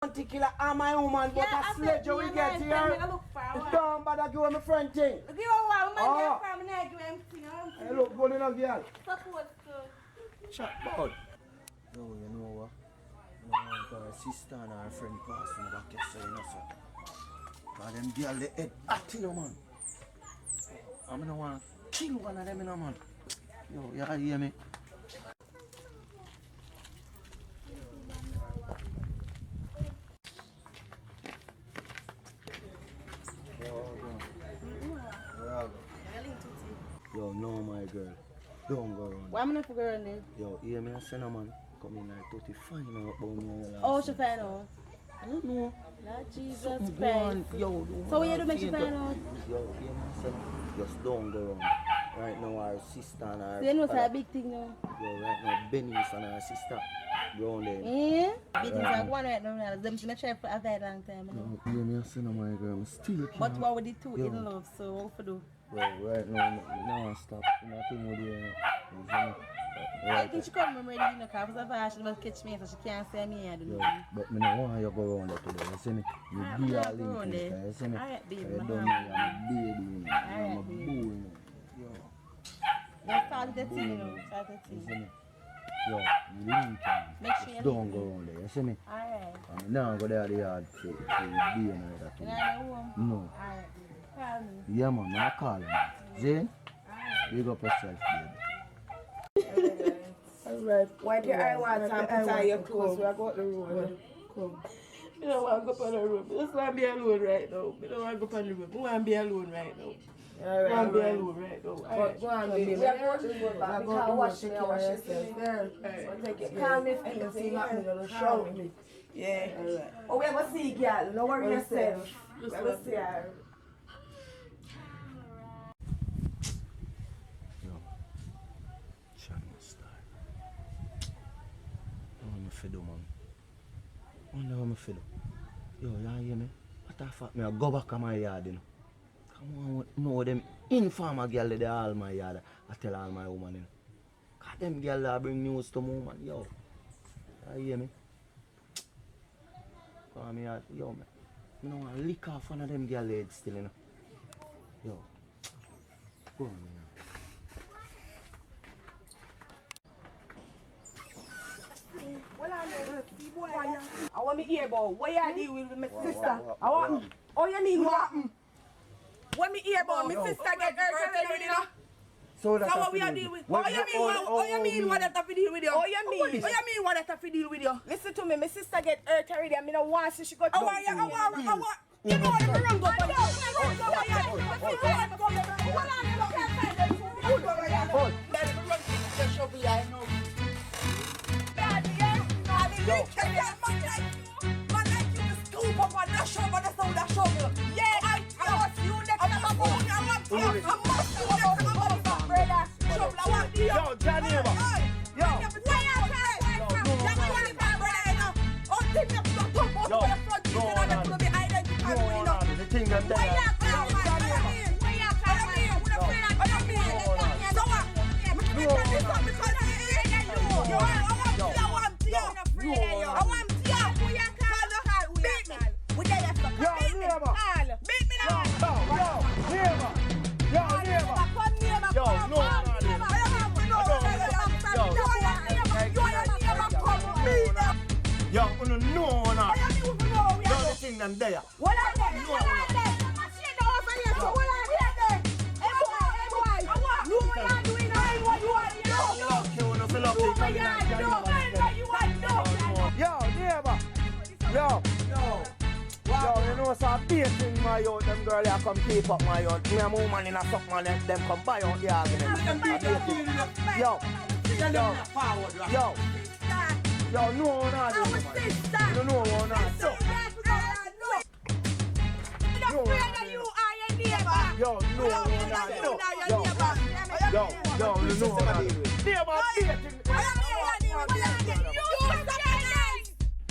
Particular I'm my woman, but a sledge we get here. Don't bother give me friend thing. Give me one man from the give him thing. Hey, look, good enough, girl. Suppose to. Chat about. Yo, you know what? You know, her sister and her friend passing back yesterday, you know, sir. Cause them girl, they head hot, you know, man. I don't want to kill one of them, you know, man. Yo, you hear me? Yo, no, my girl. Don't go around. Why am I not go around there? Yo, hear me? I say, no, man. Come in like 30 find out about me. Oh, she find out? I don't know. Lord Jesus Christ. Yo, so what you do make she find out? Yo, hear me? I say, just don't go around. Right now, our sister and our... So you know it's a big thing now? Yo, right now, Benny's and our sister. Ground there. Yeah? Big things are going right now. Them should not try for a very long time. You know? Yo, hear me? I say, no, my girl. I'm still can't. But what would the two in love? So what to do? Well, right now, I stop. Nothing with you. I think she come ready, you know, because if she must catch me, so she can't say me. I don't know. But I don't want you to go around there today. You see me? You be a link. You see me? Alright, baby. You don't know I'm a baby. I'm a boy. Yo. Let's start the thing, you know. Start the thing. You see me? Yo, you link. Make sure you don't go around there. You see me? Alright. I'm now go there the yard to be and that. You know No. Alright. Call me. Yeah, man. I call him. Zane? Big up yourself, baby. Alright. Wipe your eye water and put on your clothes. We are going to the road. Come. I don't want to go on the road. I just want to be alone right now. I don't want to go on the road. I want to be alone right now. I want to be alone right now. Go on, baby. We are going to the road back. We can't wash me. I wash yourself. So take it. calm if you see nothing in the show. Yeah. Alright. Oh, we have a see, girl. No worry yourself. We have a see her. I do, man. I wonder how I feel. Yo, you hear me? What the fuck? I go back to my yard, you know. Come on, know them informer girl they all my yard. I tell all my woman, you know. Cause them girl that bring news to me, man. Yo. You hear me? Come here, yo, man. I don't want to lick off one of them girl heads still, you know. Yo. Go on, man. I want me hear about what you deal with my sister. I want. Oh, you mean what? What me hear about my sister get hurt, you know? So what we are dealing with? Oh, you mean what that have to deal with you? Oh, you mean what that have to deal with you? Listen to me, my sister get hurt already. I mean, I want to see she got. I want. You know what? I'm wrong. Yo, Johnny, the thing that them there. What are they? What are they? She don't offer you. So what are they? Hey boy. No, what are you doing? What you are doing? Yo, neighbor. Yo, you know some beating my out. Them girl here come keep up my out. Me and woman in a suck man, them come buy out the argument. Yo, no, not this man. You know what not. I'm afraid that you are your neighbor. Yo, no, you know what I do. Neighbor,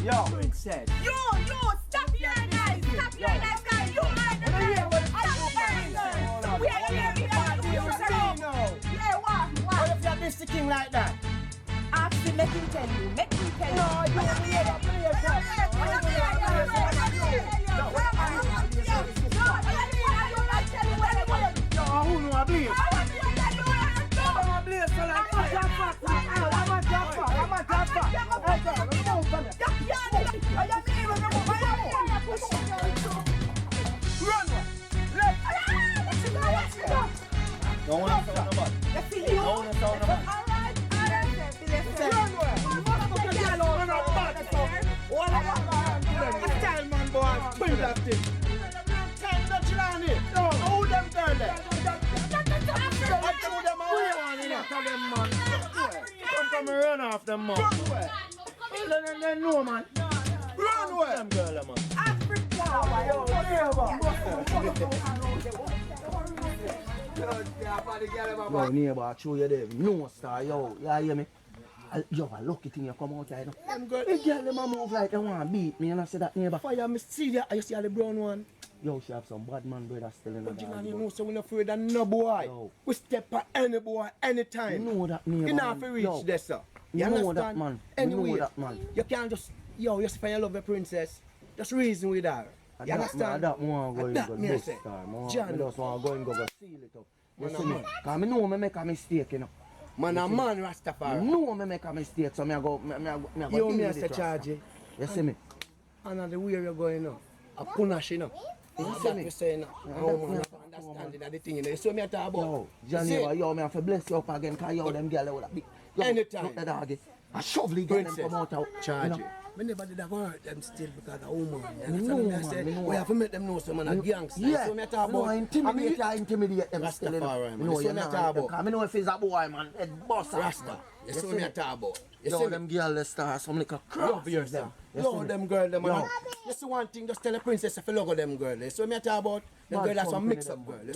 yo, it said. Yo, stop your knife. Stop your knife, guys. You are the neighbor. We are here. Yeah, what? What if you're Mr. King like that? Ask him, make him tell you. No, you don't hear that. Don't want to sound about. You see you? Don't want to sound about. Alright. Run away. Fuck the girl out. Run out back. What a style man boy. Build that thing. Time the Jillani. No. Who them girl there? What them want in after them man? Come run off them man. Run away. Then no man. Run away. Them girl man. Yo, neighbor, I show you them. No star, yo. You hear me? Yo, a lucky thing you come out here, you know. The girl them a move like they want to beat me, and I say that neighbor. Fire, me see that. You see how the brown one? Yo, she have some bad man brother still in the But dog. you know, so we're not afraid of no boy. Yo. We step on any boy, anytime. You know that neighbor. You know man. if you reach Yo, there, sir. You know understand? that man. Anyway, You know that man. you can't just, yo, you find you love your princess. Just reason with her. You understand? That more go That and me go I this say. time. I John. just want to go and go seal it up. You Man, see man. me? Because I know me make a mistake, you know. Man, a man You Rastafari. know me make a mistake, so me I go Yo, deal me I with say it, Rasta. charge. You see me? And the way you're going now. A punish, you know. You see me? Saying, oh man, understanding that the thing, you know. You see me I talk about. Yo, You Johnny, see? yo, me have to bless you up again, because yo, them girl, they would have big. Yo, Anytime. look the doggy. A shovel girl them Princess, come out out. charge you you. know. Me never did that hurt them still because of woman. Me know, Me man, say, me know. we have to make them know some man a gangster. Yeah, So me talk no, about. intimidate them still, you know. Rastafari, man. You know, So you me know, talk about. because I know if he's a boy, man, head boss. Rasta. You see me talk about. You Yo, see me? them girls, they start some like a crap. Love yourself. You Yo, see me? them girl, them Yo. man. You see one thing, just tell the princess if you love them girl. So me talk about. Them Bad girl are some company, mix up them girl.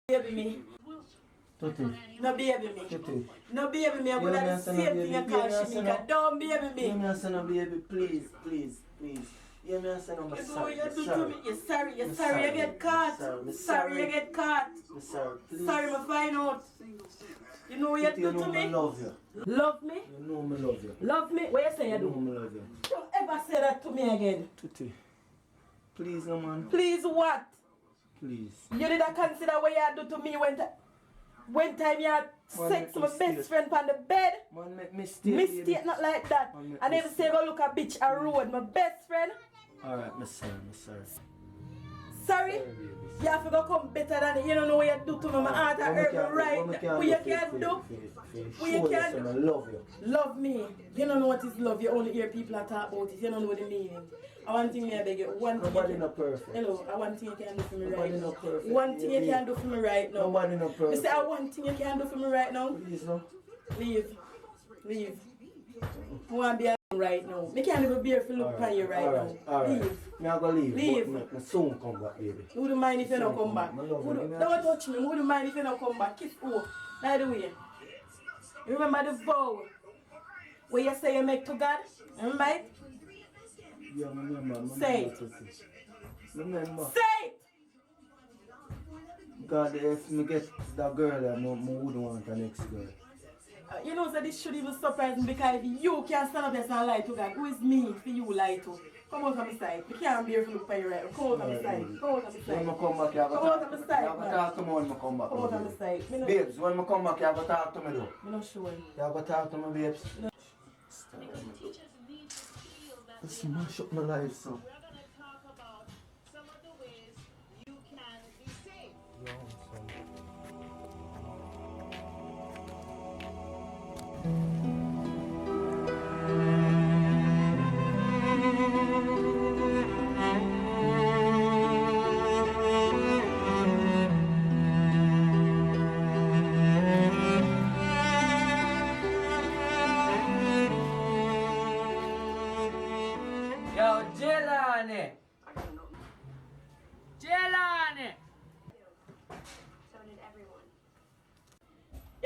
Baby me. Tutti. No baby me. Tutti. No baby me. I would have the same thing you call Jamaica. Don't baby Hear me. me and say no, baby, please, please, please. Hear me and say no, You I'm know sorry. what you do to sorry. me. You're sorry. You're I'm sorry. You sorry. get caught. I'm Sorry. You get caught. I'm sorry, please. Sorry, I find out. You know what you Tutti, do you to know me me? love you. Love me? You know me love you. Love me? What you say you You know do? me love you. Don't ever say that to me again. Tutti. Please, no man. Please what? Please. You didn't consider what you do to me when time you had Man, sex with make my mistake. best friend on the bed? Man, make mistake. Mistake not like that. Man, make And then say go look a bitch a road. My best friend. Alright, I'm sorry, I'm sorry. Sorry? Sorry, baby. You have to go come better than it. You don't know what you do to me. My heart hurt me right now. What you can do? What you can do? I love you. Love me. You don't know what is love. You only hear people talk about it. You don't know the meaning. I want thing me I beg you. One thing. Nobody not perfect. Hello, I want thing you can do for me right Nobody now. not perfect. One thing you can do for me right now. Nobody not You perfect. say I one thing you can do for me right now. Please, no. Leave. Leave. I want to be alone right now. I can't even bear to look upon you right now. Alright. Leave. Me I go leave. Leave. But me soon come back, baby. Who don't mind if you don't come back? I love you. Give me a Don't kiss. touch me. Who don't mind if you don't come back? Kiss who? By the way. Remember the vow where you say you make to God? Remember it? Yeah, remember. Say it. Remember. Say it! God, if me get that girl, I wouldn't want the next girl. You know, so this should even surprise me because if you can't stand up there and lie to God, who is me for you lie to? Come out on my side. We can't bear to look for you right now. Come out on my side. Come out on my When side. I come back, you have to Come out on my side, You have to man. talk to me when I come back. Come out on my side. Me Babes, when I come back, you have to talk to me though. not sure. You have to talk to me, babes. Let's smash up my life, so.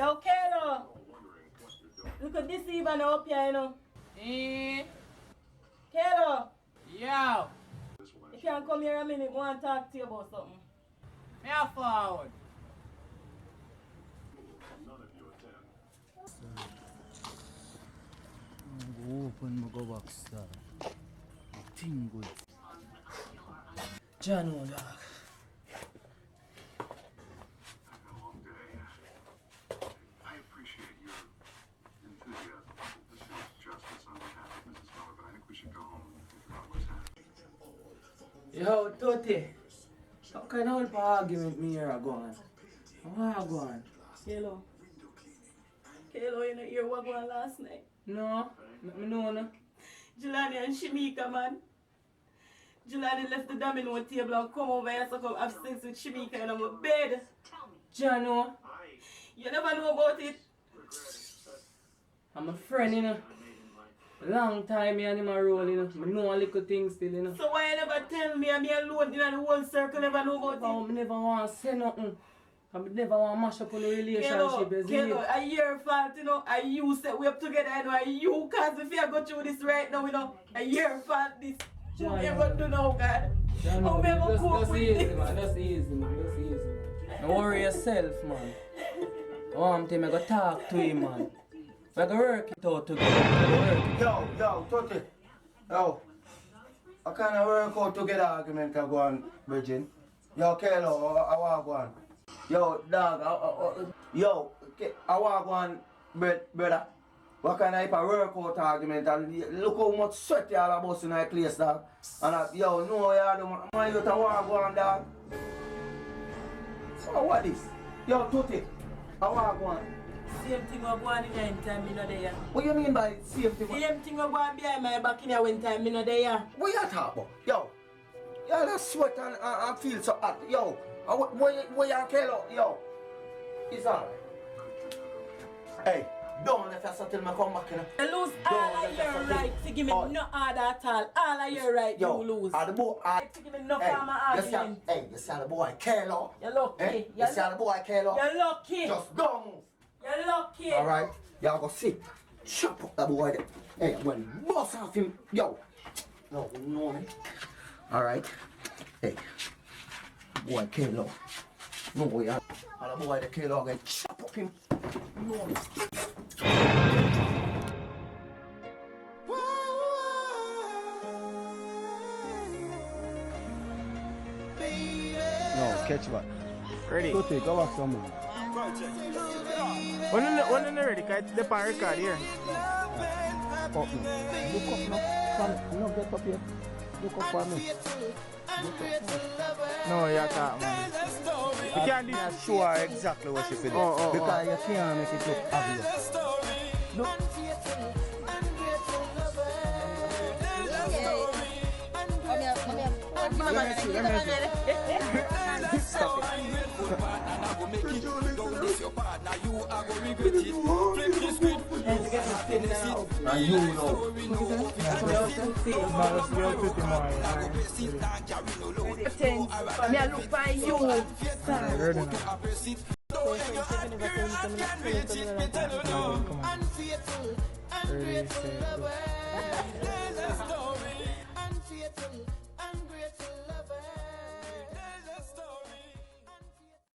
Yo, Kayla. Look at this even up here, you know. Kayla. Yo. You can't come here a minute. I want to talk to you about something. Me a forward. Open my go back, sir. Thing good. Jano, dog. I appreciate your enthusiasm. This is justice on behalf of Mrs. Miller, but I think we should go home and think about what's happening. Yo, Totti. What kind of argument me here are going? What are going? Kayla. Kayla, you know, hear what going last night? No, me know no. Jillani and Jamaica, man. Jillani left the domino table and come over here so come have sex with Jamaica in my bed. Jano, You never know about it. I'm a friend, you know. Long time me and him a roll, you know. I know a little things still, you know. So why you never tell me I'm alone in the whole circle, never know about I it? never want to say nothing. I never want to mash up on the relationship, you see. Kayla, a year fault, you know. I you set we up together, you know. I you cause if you go through this right now, you know. A year fault this. What we ever do now, God? How we ever cope That's with easy, this? man. That's easy, man. That's easy. Don't worry yourself, man. One time I go talk to him, man. We go work it out together. Yo, Totti. Yo. I kind of work out together argument can go on, Virgin. Yo, Kayla, I want to go on. Yo, dog, I want to go on, brother. What kind of workout argument? And look how much sweat y'all are busting in my place, dog. And yo, no, y'all my youth I want to go on, dog. So what is? Yo, Totti, I want to go on. Same thing we go on in your time, you know, there. What you mean by same thing? Same thing we go on behind my back in your when time, you know, there. What you talking about? Yo, y'all that sweat and feel so hot. Yo, what you Kayla? Yo, it's alright. Hey. Don't let us tell me come back, you know. You lose all of your right to give me no order at all. All of your right you lose. The boy, to give me no form of argument. you see the boy Kayla. You're lucky. Eh? You see the boy Kayla. You're lucky. Just don't move. You're lucky. Alright, y'all go sit. Chop up the boy there. Hey, when boss off him, yo. No, man. Alright. Hey. Boy Kayla. No boy, all the boy the Kayla get chop up him. No. No, catch what? Ready? Go take, go back some more. When you ready, cause it's the pan record here. Up now. Look up now. Come, no, get up here. Look up for me. No, you can't, man. You can't do that. Show her exactly what she feel. Because you can't make it look obvious. Look. And you know. Me a look for you. Ready,